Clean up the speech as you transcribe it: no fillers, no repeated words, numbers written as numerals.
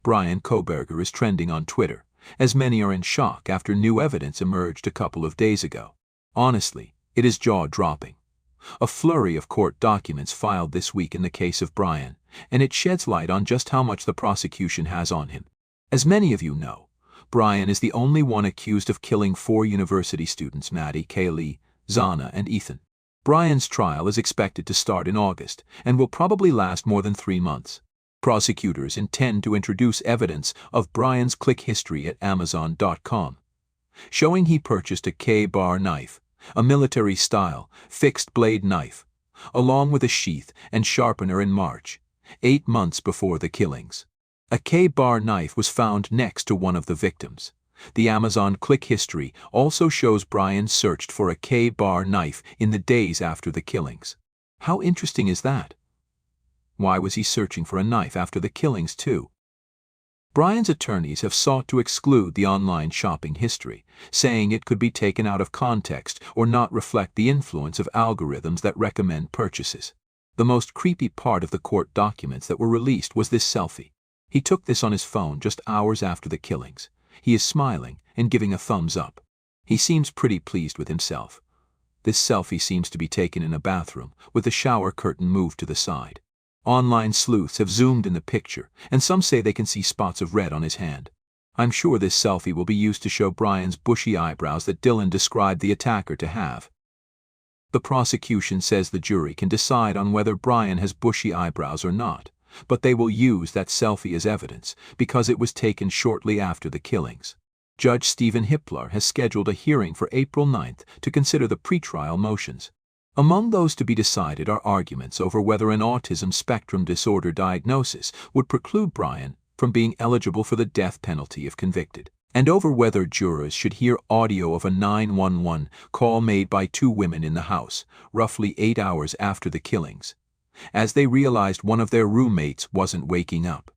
Bryan Kohberger is trending on Twitter, as many are in shock after new evidence emerged a couple of days ago. Honestly, it is jaw-dropping. A flurry of court documents filed this week in the case of Bryan, and it sheds light on just how much the prosecution has on him. As many of you know, Bryan is the only one accused of killing 4 university students: Maddie, Kaylee, Zana, and Ethan. Bryan's trial is expected to start in August and will probably last more than 3 months. Prosecutors intend to introduce evidence of Bryan's click history at Amazon.com, showing he purchased a K-bar knife, a military-style, fixed-blade knife, along with a sheath and sharpener in March, 8 months before the killings. A K-bar knife was found next to one of the victims. The Amazon click history also shows Bryan searched for a K-bar knife in the days after the killings. How interesting is that? Why was he searching for a knife after the killings too? Bryan's attorneys have sought to exclude the online shopping history, saying it could be taken out of context or not reflect the influence of algorithms that recommend purchases. The most creepy part of the court documents that were released was this selfie. He took this on his phone just hours after the killings. He is smiling and giving a thumbs up. He seems pretty pleased with himself. This selfie seems to be taken in a bathroom, with the shower curtain moved to the side. Online sleuths have zoomed in the picture, and some say they can see spots of red on his hand. I'm sure this selfie will be used to show Bryan's bushy eyebrows that Dylan described the attacker to have. The prosecution says the jury can decide on whether Bryan has bushy eyebrows or not, but they will use that selfie as evidence because it was taken shortly after the killings. Judge Stephen Hippler has scheduled a hearing for April 9th to consider the pretrial motions. Among those to be decided are arguments over whether an autism spectrum disorder diagnosis would preclude Bryan from being eligible for the death penalty if convicted, and over whether jurors should hear audio of a 911 call made by 2 women in the house, roughly 8 hours after the killings, as they realized one of their roommates wasn't waking up.